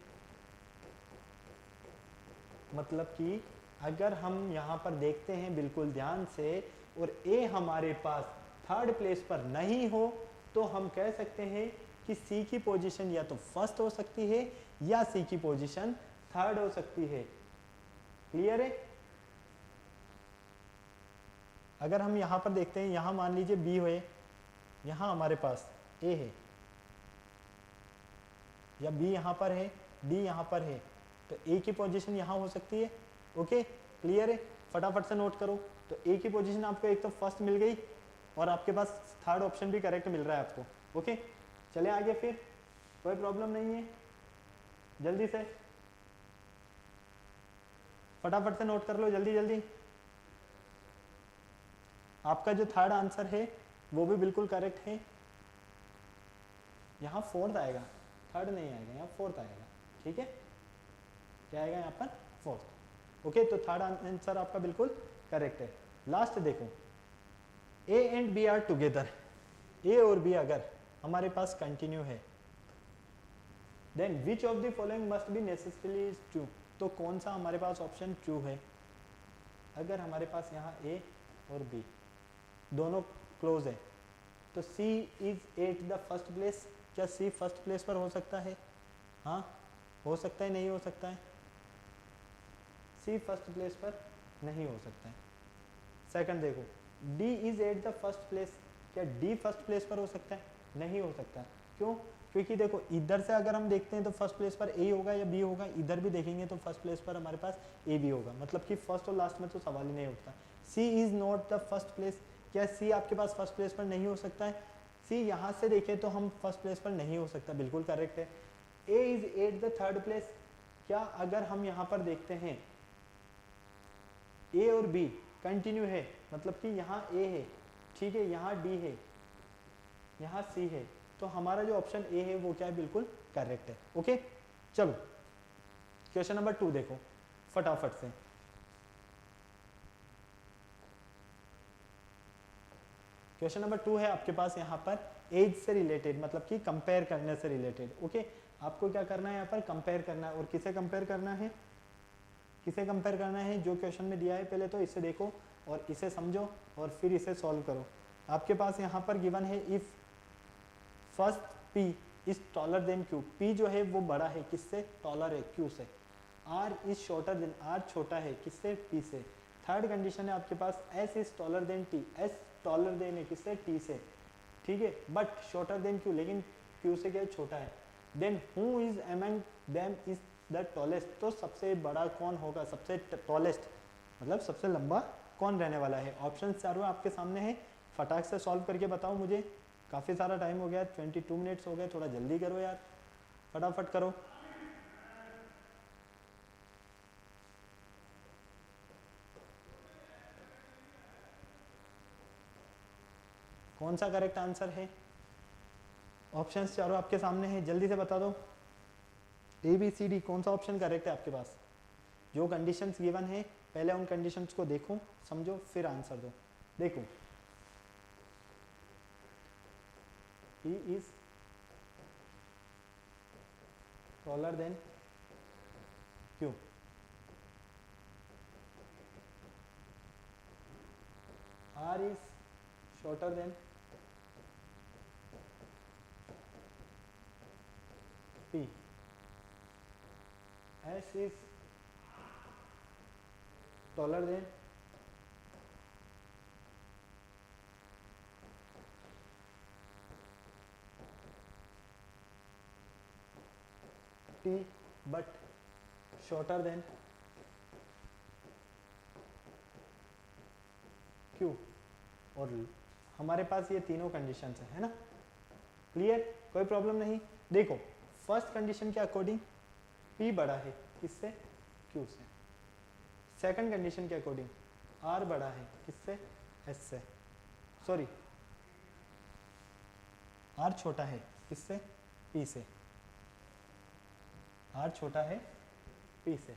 मतलब कि अगर हम यहाँ पर देखते हैं बिल्कुल ध्यान से, और ए हमारे पास थर्ड प्लेस पर नहीं हो, तो हम कह सकते हैं कि सी की पोजीशन या तो फर्स्ट हो सकती है या सी की पोजीशन थर्ड हो सकती है। क्लियर है? अगर हम यहाँ पर देखते हैं, यहाँ मान लीजिए बी है, यहाँ हमारे पास ए है, या बी यहाँ पर है, डी यहाँ पर है, तो ए की पोजीशन यहाँ हो सकती है। ओके, क्लियर है? फटाफट से नोट करो। तो ए की पोजीशन आपको एक तो फर्स्ट मिल गई और आपके पास थर्ड ऑप्शन भी करेक्ट मिल रहा है आपको। ओके, चले आगे, फिर कोई प्रॉब्लम नहीं है, जल्दी से फटाफट से नोट कर लो, जल्दी जल्दी। आपका जो थर्ड आंसर है वो भी बिल्कुल करेक्ट है। यहाँ फोर्थ आएगा, थर्ड नहीं आएगा, यहाँ फोर्थ आएगा। ठीक है, क्या आएगा यहाँ पर? फोर्थ। ओके, तो थर्ड आंसर आपका बिल्कुल करेक्ट है। लास्ट देखो, A and B are together, A और बी अगर हमारे पास कंटिन्यू है, then which of the following must be necessarily true, तो कौन सा हमारे पास ऑप्शन ट्रू है? अगर हमारे पास यहाँ ए और बी दोनों क्लोज है तो C is at the first place, क्या सी फर्स्ट प्लेस पर हो सकता है? हाँ हो सकता है, नहीं हो सकता है? सी फर्स्ट प्लेस पर नहीं हो सकता है। सेकंड देखो, D is at the first place, क्या डी फर्स्ट प्लेस पर हो सकता है? नहीं हो सकता। क्यों? क्योंकि देखो इधर से अगर हम देखते हैं तो फर्स्ट प्लेस पर ए होगा या बी होगा, इधर भी देखेंगे तो फर्स्ट प्लेस पर हमारे पास ए बी होगा, मतलब कि फर्स्ट और लास्ट में तो सवाल ही नहीं उठता। C is not the first place, क्या सी आपके पास फर्स्ट प्लेस पर नहीं हो सकता है? सी यहाँ से देखें तो हम फर्स्ट प्लेस पर नहीं हो सकता, बिल्कुल करेक्ट है। A is at the third place, क्या अगर हम यहाँ पर देखते हैं ए और बी कंटिन्यू है, मतलब कि यहाँ ए है, ठीक है, यहाँ डी है, यहाँ सी है, तो हमारा जो ऑप्शन ए है वो क्या है? बिल्कुल करेक्ट है। ओके चलो क्वेश्चन नंबर 2 देखो फटाफट से। क्वेश्चन नंबर 2 है आपके पास यहाँ पर एज से रिलेटेड, मतलब कि कंपेयर करने से रिलेटेड। ओके आपको क्या करना है? यहाँ पर कंपेयर करना है, और किसे कंपेयर करना है? किसे कंपेयर करना है? जो क्वेश्चन में दिया है पहले तो इसे देखो और इसे समझो और फिर इसे सॉल्व करो। आपके पास यहाँ पर गिवन है if first P is taller then Q, P जो है वो बड़ा है किससे? टॉलर है Q से। R is shorter then, R छोटा है किससे? P से। थर्ड कंडीशन है आपके पास S is taller than T, S taller than है किससे? T से, ठीक है, बट शॉर्टर देन Q, लेकिन Q से क्या छोटा है। Then who is among them is the tallest, तो सबसे बड़ा कौन होगा? सबसे टॉलेस्ट मतलब सबसे लंबा कौन रहने वाला है? ऑप्शन चारों आपके सामने है, फटाक से सॉल्व करके बताओ मुझे, काफ़ी सारा टाइम हो गया, 22 मिनट्स हो गए, थोड़ा जल्दी करो यार, फटाफट करो। कौन सा करेक्ट आंसर है? ऑप्शंस चारों आपके सामने हैं, जल्दी से बता दो। ए बी सी डी कौन सा ऑप्शन करेक्ट है आपके पास? जो कंडीशंस गिवन है पहले उन कंडीशंस को देखो, समझो, फिर आंसर दो। देखो P is taller than Q, R is shorter than P, S is taller than T but shorter than Q, और हमारे पास ये तीनों कंडीशंस है ना, क्लियर, कोई प्रॉब्लम नहीं। देखो फर्स्ट कंडीशन के अकॉर्डिंग P बड़ा है किससे? Q से। सेकंड कंडीशन के अकॉर्डिंग R बड़ा है किससे? S से, सॉरी R छोटा है किससे? P से, R छोटा है P से,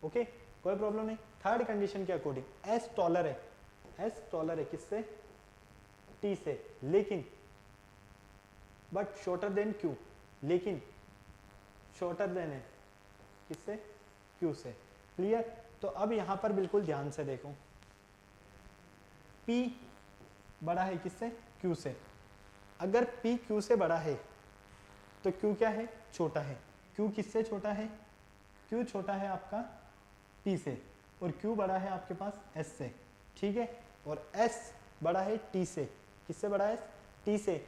ओके कोई प्रॉब्लम नहीं। थर्ड कंडीशन के अकॉर्डिंग S टॉलर है, S टॉलर है किससे? T से, लेकिन बट शॉर्टर देन Q, लेकिन शॉर्टर देन है किससे? Q से, क्लियर। तो अब यहां पर बिल्कुल ध्यान से देखो, P बड़ा है किससे? Q से। अगर P Q से बड़ा है तो Q क्या है? छोटा है। Q किससे छोटा है? Q छोटा है आपका P से, और Q बड़ा है आपके पास S से, ठीक है, और S बड़ा है T से, किससे बड़ा है? T से।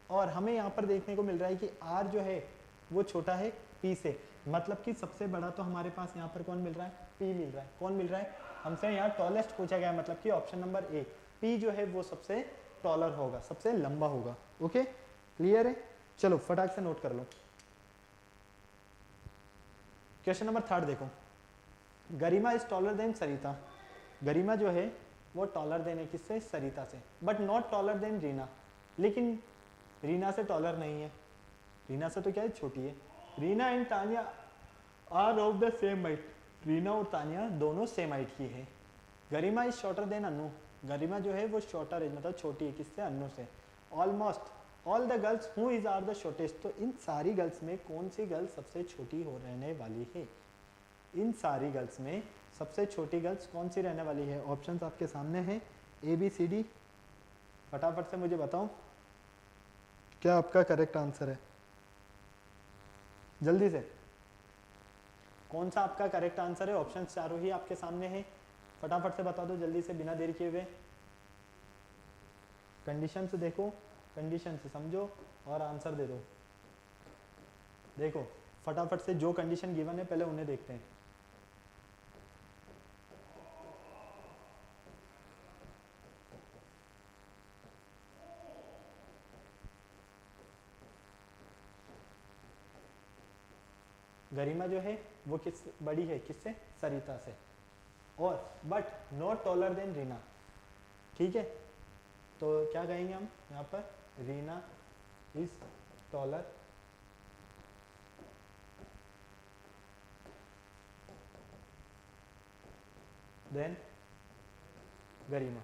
और हमें यहाँ पर देखने को मिल रहा है कि R जो है वो छोटा है P से, मतलब कि सबसे बड़ा तो हमारे पास यहाँ पर कौन मिल रहा है? P मिल रहा है। कौन मिल रहा है? हमसे यहाँ टॉलेस्ट पूछा गया है, मतलब कि ऑप्शन नंबर ए, P जो है वो सबसे टॉलर होगा, सबसे लंबा होगा। ओके क्लियर है, चलो फटाक से नोट कर लो। क्वेश्चन नंबर 3 देखो, गरिमा इज टॉलर देन सरिता, गरिमा जो है वो टॉलर देन है किससे? सरिता से, but not taller than Reena, लेकिन रीना से टॉलर नहीं है, रीना से तो क्या है? छोटी है। Reena and Tania are of the same height, Reena और तानिया दोनों सेम हाइट की है। Garima is shorter than Anu, Garima जो है वो शॉर्टर है, मतलब छोटी है किससे? अनु से। Almost all the girls who is are the shortest, तो इन सारी गर्ल्स में कौन सी गर्ल सबसे छोटी हो रहने वाली है? इन सारी गर्ल्स में सबसे छोटी गर्ल्स कौन सी रहने वाली है? ऑप्शंस आपके सामने हैं ए बी सी डी। फटाफट से मुझे बताओ क्या आपका करेक्ट आंसर है, जल्दी से कौन सा आपका करेक्ट आंसर है? ऑप्शन चारों ही आपके सामने हैं, फटाफट से बता दो जल्दी से बिना देर किए हुए। कंडीशन से देखो, कंडीशन से समझो और आंसर दे दो। देखो फटाफट से जो कंडीशन गिवन है पहले उन्हें देखते हैं। गरिमा जो है वो किस बड़ी है, किससे? सरिता से, और but not taller than Reena, ठीक है? तो क्या कहेंगे हम यहाँ पर? Reena is taller than Garima.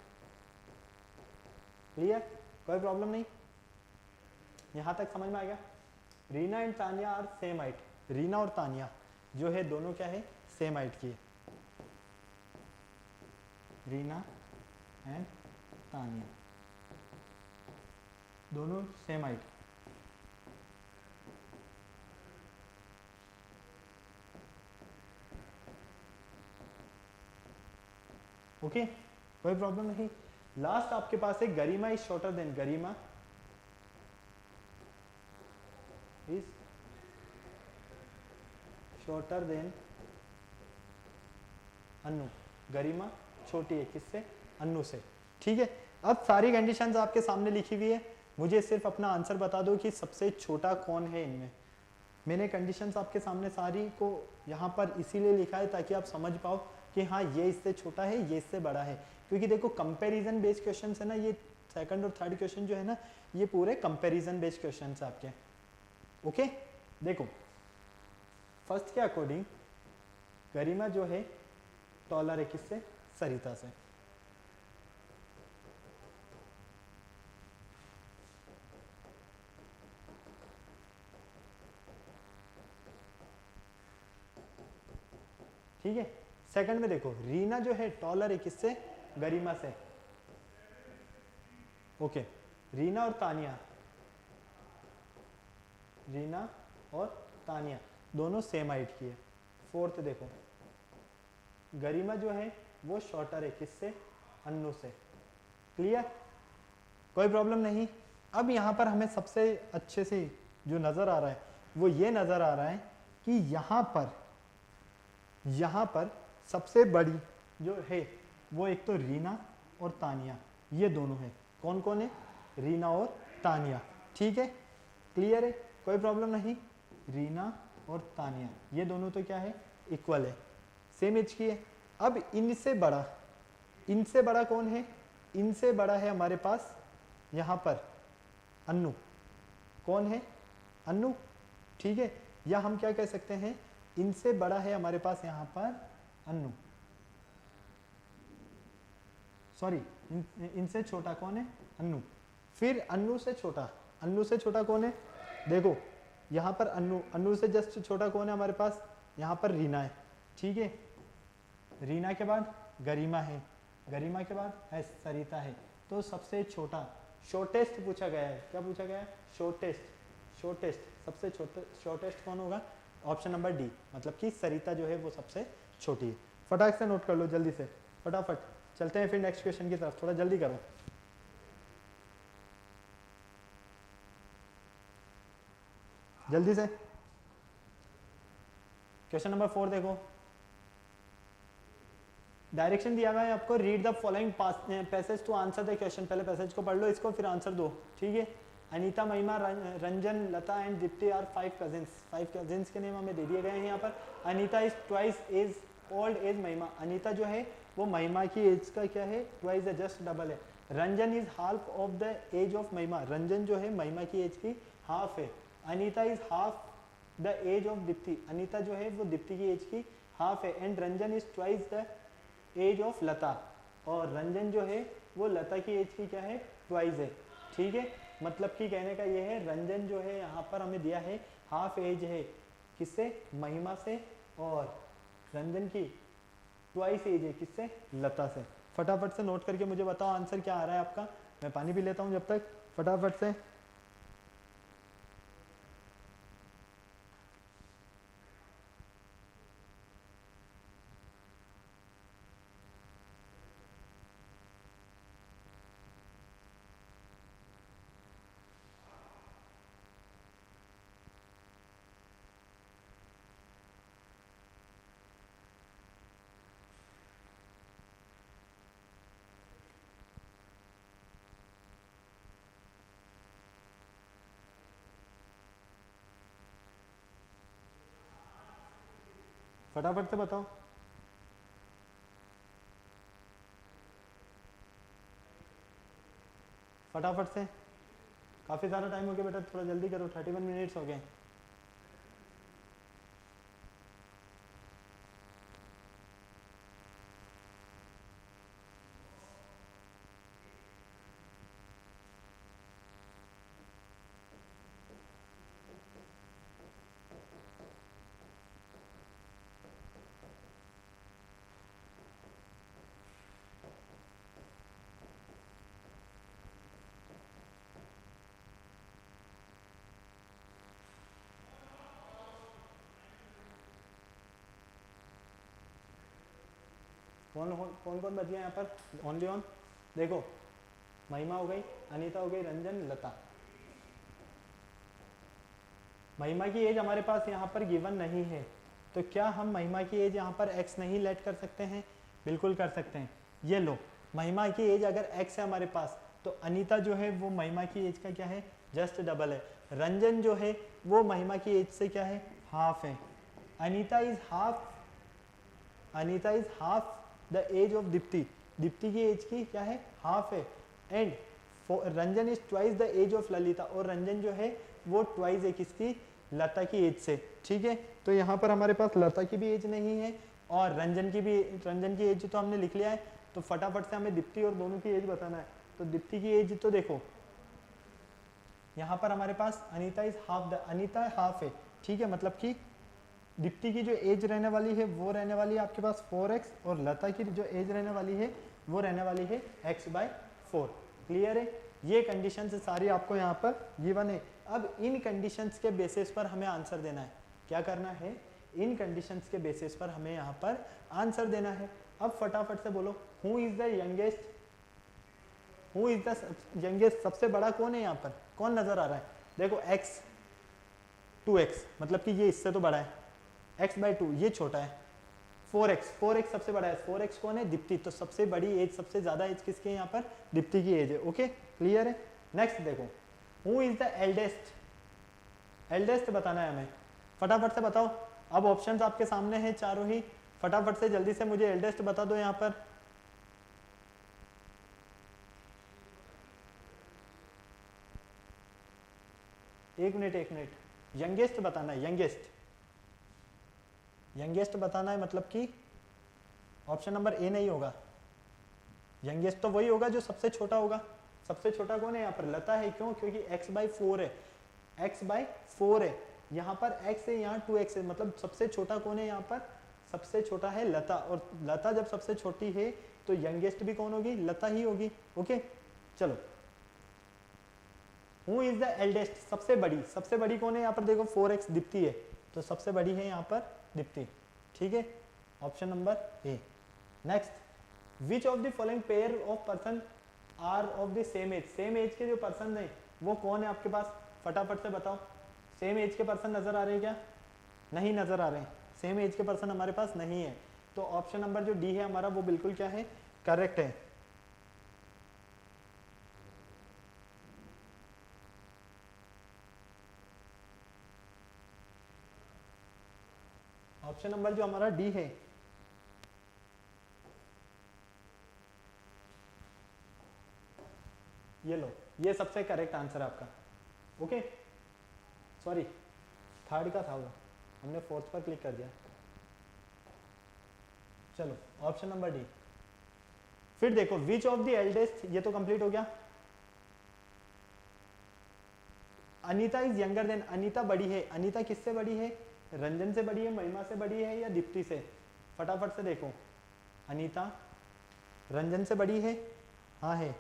Clear? कोई प्रॉब्लम नहीं, यहां तक समझ में आ गया? Reena and Tania are same height, Reena और तानिया जो है दोनों क्या है? सेम हाइट की है। रीना एंड तानिया दोनों सेम हाइट। ओके, कोई प्रॉब्लम नहीं। लास्ट आपके पास है Garima is shorter than, Garima is shorter than Annu, Garima छोटी है किससे? अन्नू से, ठीक है? अब सारी कंडीशंस आपके सामने लिखी हुई है, मुझे सिर्फ अपना आंसर बता दो कि सबसे छोटा कौन है इनमें। मैंने कंडीशंस आपके सामने सारी को यहाँ पर इसीलिए लिखा है ताकि आप समझ पाओ कि हाँ ये इससे छोटा है, ये इससे बड़ा है, क्योंकि देखो कंपैरिजन बेस्ड क्वेश्चन है ना, ये सेकंड और थर्ड क्वेश्चन जो है ना ये पूरे कंपैरिजन बेस्ड क्वेश्चन है आपके। ओके, देखो फर्स्ट के अकॉर्डिंग गरिमा जो है टॉलर है किससे? सरिता से। ठीक है, सेकंड में देखो रीना जो है टॉलर है किससे? गरिमा से। ओके, रीना और तानिया, रीना और तानिया दोनों सेम हाइट की है। फोर्थ देखो गरिमा जो है वो शॉर्टर है किससे? अन्नू से। क्लियर? कोई प्रॉब्लम नहीं। अब यहाँ पर हमें सबसे अच्छे से जो नजर आ रहा है वो ये नजर आ रहा है कि यहाँ पर सबसे बड़ी जो है वो एक तो रीना और तानिया, ये दोनों है। कौन कौन है? रीना और तानिया, ठीक है? क्लियर है? कोई प्रॉब्लम नहीं। रीना और तानिया ये दोनों तो क्या है? इक्वल है, सेम एज की है। अब इनसे बड़ा कौन है? इनसे बड़ा है हमारे पास यहाँ पर अन्नू। कौन है? अन्नू, ठीक है? या हम क्या कह सकते हैं, इनसे बड़ा है हमारे पास यहाँ पर अन्नू, सॉरी इनसे छोटा कौन है? अन्नू। फिर अन्नू से छोटा कौन है? देखो यहाँ पर अन्नू से जस्ट छोटा कौन है हमारे पास? यहाँ पर रीना है, ठीक है? रीना के बाद गरिमा है, गरिमा के बाद सरिता है। तो सबसे छोटा, शॉर्टेस्ट पूछा गया है। क्या पूछा गया है? शॉर्टेस्ट सबसे शॉर्टेस्ट कौन होगा? ऑप्शन नंबर डी, मतलब कि सरिता जो है वो सबसे छोटी है। फटाक से नोट कर लो जल्दी से, फटाफट चलते हैं फिर नेक्स्ट क्वेश्चन की तरफ, थोड़ा जल्दी करो। जल्दी से क्वेश्चन नंबर 4 देखो, डायरेक्शन दिया हुआ है आपको, read the following passage to answer the question. पहले पैसेज को पढ़ लो, इसको फिर आंसर दो, ठीक है? Anita, Mahima, Ranjan, Lata and Deepti are 5 cousins. 5 cousins के नेम हमें दे दिए गए हैं यहाँ पर। Anita is twice as old as Mahima, Anita जो है वो महिमा की एज का क्या है? ट्वाइस है, जस्ट डबल है। Ranjan is half of the age of Mahima, Ranjan जो है महिमा की एज की हाफ है। Anita is half the age of Deepti, Anita जो है वो दीप्ति की एज की हाफ है। And Ranjan is twice the age of Lata, और रंजन जो है वो लता की एज की क्या है? ट्वाइस है, ठीक है? मतलब कि कहने का ये है रंजन जो है यहाँ पर हमें दिया है हाफ एज है किससे, महिमा से, और रंजन की ट्वाइस एज है किससे, लता से। फटाफट से नोट करके मुझे बताओ आंसर क्या आ रहा है आपका। मैं पानी पी लेता हूँ जब तक, फटाफट से। फटाफट से बताओ। फटाफट से, काफ़ी सारा टाइम हो गया बेटा, थोड़ा जल्दी करो, 31 मिनट्स हो गए। कौन कौन कौन बच गया यहाँ पर ओनली ऑन, देखो महिमा हो गई, अनीता हो गई, रंजन, लता। महिमा की एज हमारे पास यहाँ पर गिवन नहीं है, तो क्या हम महिमा की एज यहाँ पर x नहीं लेट कर सकते हैं? बिल्कुल कर सकते हैं। ये लो, महिमा की एज अगर x है हमारे पास, तो अनीता जो है वो महिमा की एज का क्या है, जस्ट डबल है। रंजन जो है वो महिमा की एज से क्या है, हाफ है। Anita is half the age of Dipti, Dipti की एज की क्या है, हाफ है। And Ranjan is twice the age of Lalita, और रंजन जो है वो ट्वाइस है किसकी, लता की एज से। ठीक है, तो यहाँ पर हमारे पास लता की भी एज नहीं है और रंजन की एज तो हमने लिख लिया है। तो फटाफट से हमें दीप्ति और दोनों की एज बताना है। तो दीप्ति की एज तो देखो यहाँ पर हमारे पास Anita is half, the Anita half है। ठीक है, मतलब कि दीप्ति की जो एज रहने वाली है वो रहने वाली है आपके पास 4x, और लता की जो एज रहने वाली है वो रहने वाली है x/4। क्लियर है, ये कंडीशन से सारी आपको यहाँ पर गिवन है। अब इन कंडीशंस के बेसिस पर हमें आंसर देना है। क्या करना है, इन कंडीशंस के बेसिस पर हमें यहाँ पर आंसर देना है। अब फटाफट से बोलो, हु इज द यंगेस्ट, सबसे बड़ा कौन है यहाँ पर, कौन नजर आ रहा है? देखो x 2x, मतलब कि ये इससे तो बड़ा है, x/2 ये छोटा है, 4x सबसे बड़ा है। 4x कौन है, दीप्ति, तो सबसे बड़ी एज, सबसे ज्यादा एज किसकी है यहाँ पर, दीप्ति की एज है। ओके, क्लियर है। नेक्स्ट देखो, हु इज द एल्डेस्ट बताना है हमें। फटाफट से बताओ, अब ऑप्शंस आपके सामने हैं चारों ही, फटाफट से जल्दी से मुझे एल्डेस्ट बता दो यहाँ पर। एक मिनट, यंगेस्ट बताना है, यंगेस्ट बताना है, मतलब कि ऑप्शन नंबर ए नहीं होगा। यंगेस्ट तो वही होगा जो सबसे छोटा होगा। सबसे छोटा कौन है यहाँ पर, लता है। क्यों, क्योंकि x/4 है, x/4 है, यहाँ पर x है, यहाँ 2x है, मतलब सबसे छोटा कौन है यहाँ पर, सबसे छोटा है लता। और लता जब सबसे छोटी है तो यंगेस्ट भी कौन होगी, लता ही होगी। ओके, चलो, हु इज द एल्डेस्ट, सबसे बड़ी कौन है यहाँ पर, देखो 4x दीप्ति है, तो सबसे बड़ी है यहाँ पर दीप्ति। ठीक है, option number A. Next, which of the following pair of person are of the same age के जो पर्सन है वो कौन है आपके पास, फटाफट से बताओ। सेम एज के पर्सन नजर आ रहे हैं क्या, नहीं नजर आ रहे हैं, सेम एज के पर्सन हमारे पास नहीं है। तो ऑप्शन नंबर जो डी है हमारा वो बिल्कुल क्या है, करेक्ट है। ऑप्शन नंबर जो हमारा डी है, ये लो, ये सबसे करेक्ट आंसर है आपका। ओके, सॉरी थर्ड का था वो, हमने फोर्थ पर क्लिक कर दिया। चलो, ऑप्शन नंबर डी। फिर देखो, विच ऑफ द एल्डेस्ट, ये तो कंप्लीट हो गया। Anita is younger than, Anita बड़ी है, अनीता किससे बड़ी है, रंजन से बड़ी है, महिमा से बड़ी है या दीप्ति से, फटाफट से देखो, अनीता रंजन से बड़ी है, हाँ है,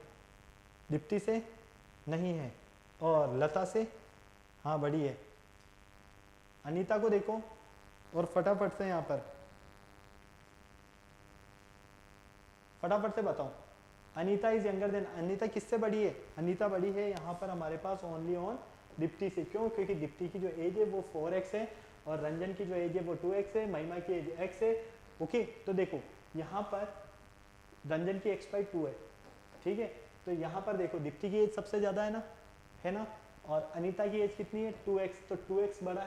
दीप्ति से नहीं है, और लता से हाँ बड़ी है। अनीता को देखो और फटाफट से यहाँ पर फटाफट से बताओ, Anita is younger than, Anita किससे बड़ी है, अनीता बड़ी है यहाँ पर हमारे पास ओनली ऑन दीप्ति से, क्यों, क्योंकि दीप्ति की जो एज है वो 4x है और रंजन की जो एज है वो 2x है, महिमा की एज x है। ओके, तो देखो यहाँ पर रंजन की x/2 है, ठीक है, तो यहाँ पर देखो दीप्ति की एज सबसे ज़्यादा है ना, और अनीता की एज कितनी है 2x, तो 2x बड़ा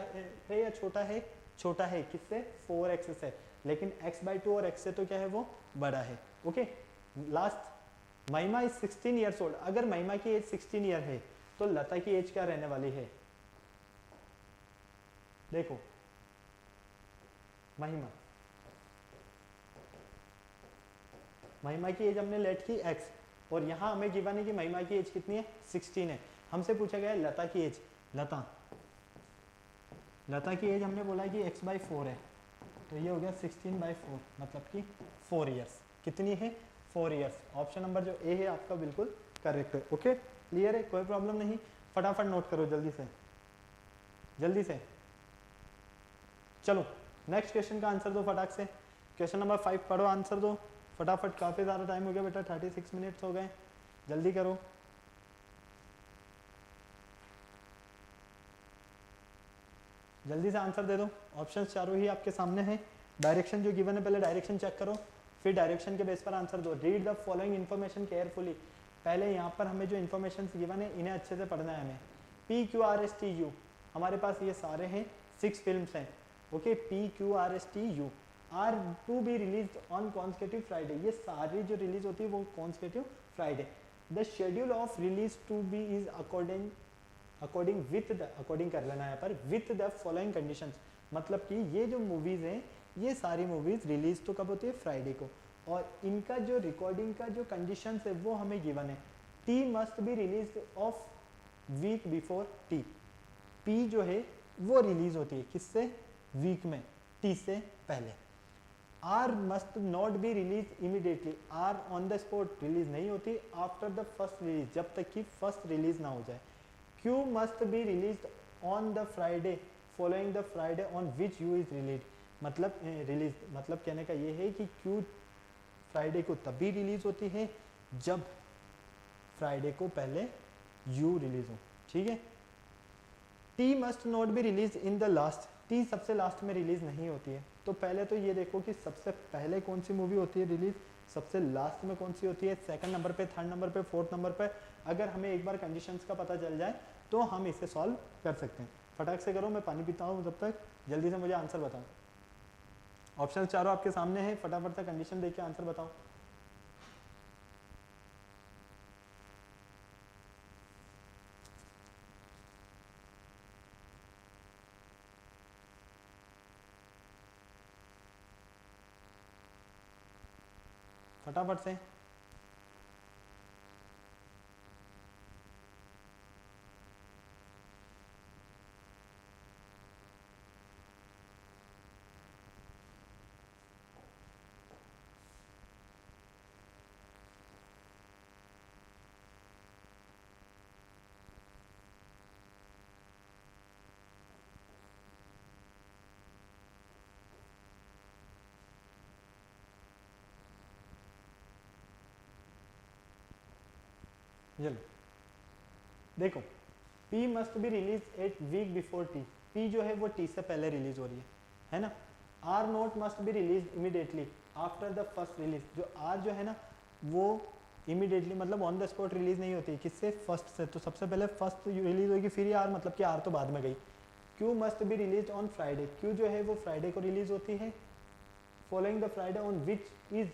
है या छोटा है, छोटा है, किससे, 4x से, लेकिन x/2 और x से तो क्या है वो बड़ा है। ओके, लास्ट, महिमा इज 16 ईयर्स ओल्ड, अगर महिमा की एज 16 ईयर है तो लता की एज क्या रहने वाली है, देखो महिमा की एज हमने लेट की x, और यहाँ हमें गिवन है कि महिमा की एज कितनी है 16 है, हमसे पूछा गया है लता की एज, लता की एज हमने बोला है कि x/4 है, तो ये हो गया 16/4 मतलब कि 4 ईयर्स, कितनी है 4 ईयर्स, ऑप्शन नंबर जो ए है आपका बिल्कुल करेक्ट है। ओके, क्लियर है, कोई प्रॉब्लम नहीं, फटाफट नोट करो जल्दी से, चलो नेक्स्ट क्वेश्चन का आंसर दो फटाक से, क्वेश्चन नंबर 5 पढ़ो, आंसर दो फटाफट, काफी ज़्यादा टाइम हो गया बेटा, 36 मिनट्स हो गए, जल्दी करो, जल्दी से आंसर दे दो, ऑप्शंस चारों ही आपके सामने हैं, डायरेक्शन जो गिवन है पहले डायरेक्शन चेक करो, फिर डायरेक्शन के बेस पर आंसर दो। Read the following information carefully, पहले यहाँ पर हमें जो इन्फॉर्मेशन गिवन है इन्हें अच्छे से पढ़ना है हमें। PQRSTU, हमारे पास ये सारे हैं 6 फिल्म्स हैं, okay, PQRSTU are to be release on consecutive Friday, ये सारी जो रिलीज होती है वो consecutive Friday. The schedule of release to be is according with the, according कर लेना यहाँ पर, विथ द फॉलोइंग कंडीशंस, मतलब कि ये जो मूवीज हैं ये सारी मूवीज रिलीज तो कब होती है फ्राइडे को, और इनका जो रिकॉर्डिंग का जो कंडीशंस है वो हमें गिवन है। T must be release of week before T, P जो है वो रिलीज होती है किससे, वीक में, टी से पहले। R must not be release immediately, R on the spot release नहीं होती आफ्टर द फर्स्ट रिलीज, जब तक कि फर्स्ट रिलीज ना हो जाए। Q must be release on the Friday following the Friday on which you is release, मतलब release, मतलब कहने का ये है कि क्यू फ्राइडे को तभी रिलीज होती है जब फ्राइडे को पहले यू रिलीज हो, ठीक है। T must not be release in the last, T सबसे लास्ट में रिलीज नहीं होती है, तो पहले तो ये देखो कि सबसे पहले कौन सी मूवी होती है रिलीज, सबसे लास्ट में कौन सी होती है, सेकंड नंबर पे, थर्ड नंबर पे, फोर्थ नंबर पे। अगर हमें एक बार कंडीशंस का पता चल जाए तो हम इसे सॉल्व कर सकते हैं। फटाक से करो, मैं पानी पीता हूँ तब तक, जल्दी से मुझे आंसर बताओ। ऑप्शन चारों आपके सामने है, फटाफट से कंडीशन देख के आंसर बताओ। फटाफट से, चलो देखो, P must be release at week before T, P जो है वो T से पहले रिलीज हो रही है ना। R note must be release immediately after the first release, जो R जो है ना वो इमीडिएटली मतलब ऑन द स्पॉट रिलीज नहीं होती, किससे, फर्स्ट से, तो सबसे पहले फर्स्ट रिलीज होगी फिर R, मतलब कि R तो बाद में गई। Q must be release on Friday, Q जो है वो फ्राइडे को रिलीज होती है following the Friday on which is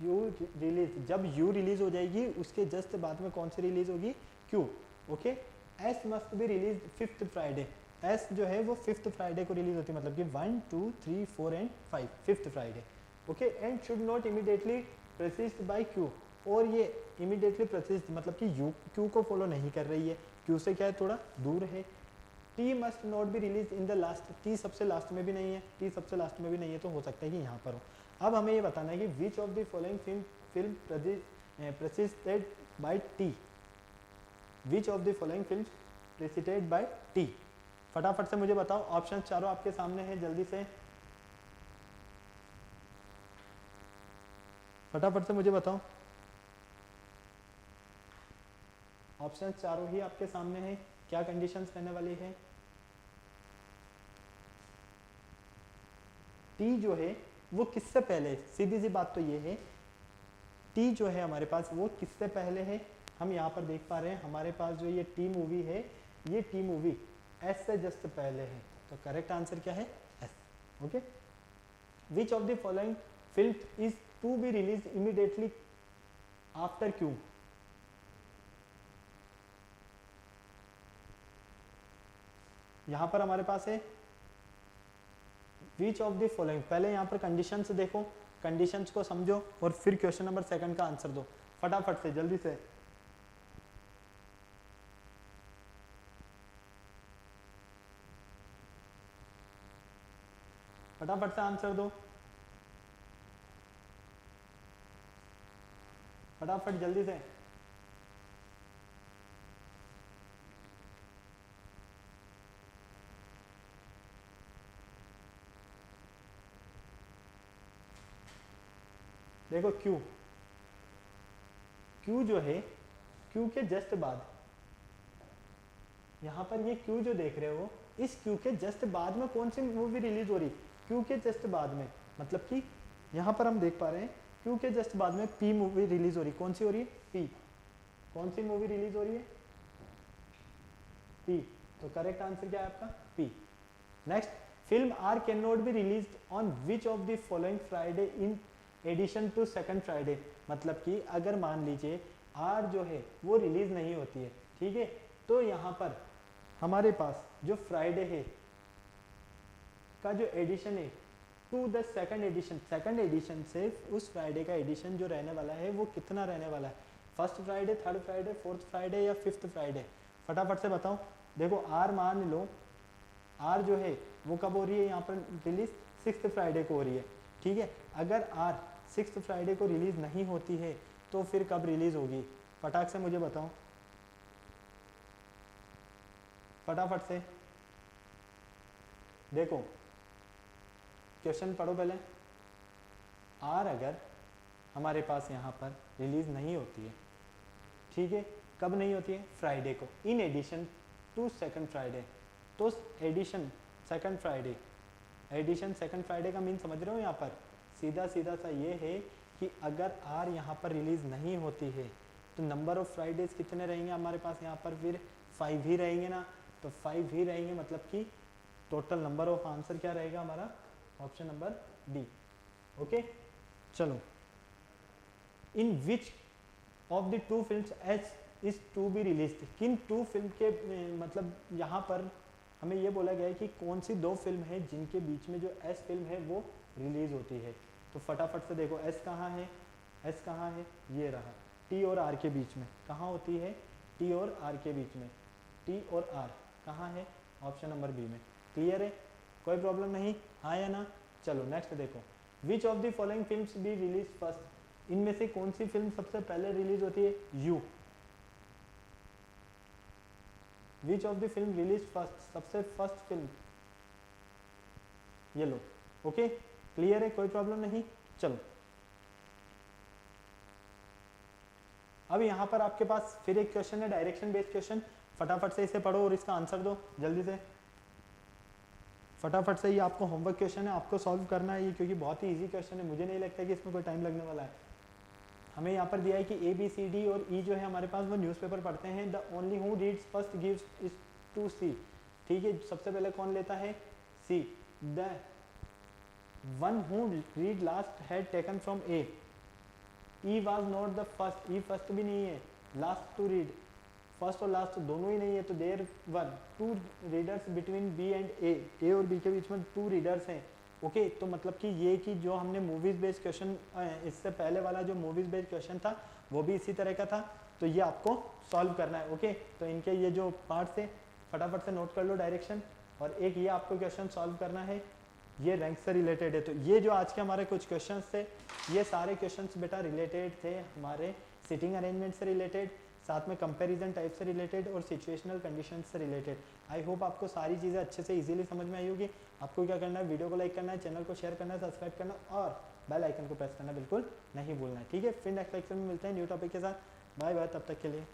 you release, जब यू रिलीज हो जाएगी उसके जस्ट बाद में कौन सी रिलीज होगी, Q, okay. S must be release fifth Friday, S जो है वो फिफ्थ फ्राइडे को रिलीज होती है, मतलब कि 1, 2, 3, 4 and 5, fifth Friday, okay. And should not immediately preceded by Q, और ये इमीडिएटली प्रेसिस्ड मतलब कि यू क्यू को फॉलो नहीं कर रही है, क्यू से क्या है थोड़ा दूर है, T must not be release in the last, T सबसे लास्ट में भी नहीं है, टी सबसे लास्ट में भी नहीं है, तो हो सकता है कि यहाँ पर हो। अब हमें ये बताना है कि which of the following film preceded by T, which of the following film preceded by T. फटाफट से मुझे बताओ, ऑप्शन चारों आपके सामने हैं, जल्दी से फटाफट से मुझे बताओ, ऑप्शन चारों ही आपके सामने हैं, क्या कंडीशंस रहने वाली है। टी जो है वो किससे पहले, सीधी सी बात तो ये है, टी जो है हमारे पास वो किससे पहले है। हम यहाँ पर देख पा रहे हैं हमारे पास जो ये टी मूवी है, ये टी मूवी एस से जस्ट पहले है, तो करेक्ट आंसर क्या है, S. Okay, which of the following film is to be release immediately after Q. यहां पर हमारे पास है विच ऑफ द फॉलोइंग, पहले यहां पर कंडीशंस देखो, कंडीशंस को समझो और फिर क्वेश्चन नंबर सेकंड का आंसर दो फटाफट से, जल्दी से। फटाफट से आंसर दो, फटाफट जल्दी से। देखो क्यू, क्यू जो है, क्यू के जस्ट बाद, यहां पर ये क्यू जो देख रहे हो, इस क्यू के जस्ट बाद में कौन सी मूवी रिलीज हो रही, क्यू के जस्ट बाद में, मतलब कि यहां पर हम देख पा रहे हैं क्यू के जस्ट बाद में पी मूवी रिलीज हो रही, कौन सी हो रही है, पी। कौन सी मूवी रिलीज हो रही है, पी, तो करेक्ट आंसर क्या है आपका, P. Next, film R can not be release on which of the following Friday in addition to second Friday, मतलब कि अगर मान लीजिए आर जो है वो रिलीज नहीं होती है, ठीक है, तो यहाँ पर हमारे पास जो फ्राइडे है का जो एडिशन है to the second edition, second edition से उस फ्राइडे का एडिशन जो रहने वाला है वो कितना रहने वाला है, first Friday, third Friday, fourth Friday या फिफ्थ फ्राइडे, फटाफट से बताओ। देखो आर मान लो, आर जो है वो कब हो रही है यहाँ पर रिलीज, सिक्स्थ फ्राइडे को हो रही है, ठीक है। अगर आर सिक्स्थ फ्राइडे को रिलीज नहीं होती है तो फिर कब रिलीज होगी, फटाक से मुझे बताओ, फटाफट से। देखो क्वेश्चन पढ़ो पहले, आर अगर हमारे पास यहाँ पर रिलीज नहीं होती है, ठीक है, कब नहीं होती है, फ्राइडे को, in addition to second Friday, तो addition second Friday, addition second Friday का मीन समझ रहे हो, यहाँ पर सीधा सीधा सा ये है कि अगर आर यहाँ पर रिलीज नहीं होती है तो नंबर ऑफ फ्राइडेज कितने रहेंगे हमारे पास यहाँ पर, फिर 5 ही रहेंगे ना, तो 5 ही रहेंगे, मतलब कि टोटल नंबर ऑफ आंसर क्या रहेगा हमारा, ऑप्शन नंबर डी। ओके, चलो, in which of the two films S is to be release, किन टू फिल्म के, मतलब यहाँ पर हमें ये बोला गया है कि कौन सी दो फिल्म है जिनके बीच में जो एस फिल्म है वो रिलीज होती है, तो फटाफट से देखो एस कहाँ है, एस कहाँ है, ये रहा, टी और आर के बीच में, कहाँ होती है, टी और आर के बीच में, टी और आर कहाँ है, ऑप्शन नंबर बी में। क्लियर है, कोई प्रॉब्लम नहीं, हाँ या ना। चलो नेक्स्ट देखो, विच of the following films be release first, इनमें से कौन सी फिल्म सबसे पहले रिलीज होती है, you. Which of the film release first, सबसे फर्स्ट फिल्म, ये लो। ओके, क्लियर है, कोई प्रॉब्लम नहीं। चलो अब यहां पर आपके पास फिर एक क्वेश्चन है, डायरेक्शन बेस्ड क्वेश्चन, फटाफट से इसे पढ़ो और इसका आंसर दो जल्दी से, फटाफट से। ये आपको होमवर्क क्वेश्चन है, आपको सॉल्व करना है ये, क्योंकि बहुत ही इजी क्वेश्चन है, मुझे नहीं लगता कि इसमें कोई टाइम लगने वाला है। हमें यहाँ पर दिया है कि ए बी सी डी और ई जो है हमारे पास वो न्यूज़पेपर पढ़ते हैं, the only who reads first gives is to C, ठीक है, सबसे पहले कौन लेता है, C. The one who read last had taken from A, E was not the first, E first भी नहीं है, लास्ट टू रीड, फर्स्ट और लास्ट दोनों ही नहीं है, तो there were two readers between B and A और बी के बीच में 2 रीडर्स हैं। ओके, तो मतलब कि ये कि जो हमने मूवीज बेस्ड क्वेश्चन, इससे पहले वाला जो मूवीज बेस्ड क्वेश्चन था वो भी इसी तरह का था, तो ये आपको सॉल्व करना है। ओके, तो इनके ये जो पार्ट्स है फटाफट से नोट कर लो डायरेक्शन। और एक ये आपको क्वेश्चन सॉल्व करना है, ये रैंक से रिलेटेड है। तो ये जो आज के हमारे कुछ क्वेश्चंस थे, ये सारे क्वेश्चंस बेटा रिलेटेड थे हमारे सिटिंग अरेंजमेंट से रिलेटेड, साथ में कंपैरिजन टाइप से रिलेटेड और सिचुएशनल कंडीशन से रिलेटेड। आई होप आपको सारी चीज़ें अच्छे से इजीली समझ में आई होगी। आपको क्या करना है, वीडियो को लाइक करना है, चैनल को शेयर करना है, सब्सक्राइब करना और बेल आइकन को प्रेस करना बिल्कुल नहीं भूलना है। ठीक है, फिर नेक्स्ट लेक्चर में मिलते हैं न्यू टॉपिक के साथ। बाय बाय, तब तक के लिए।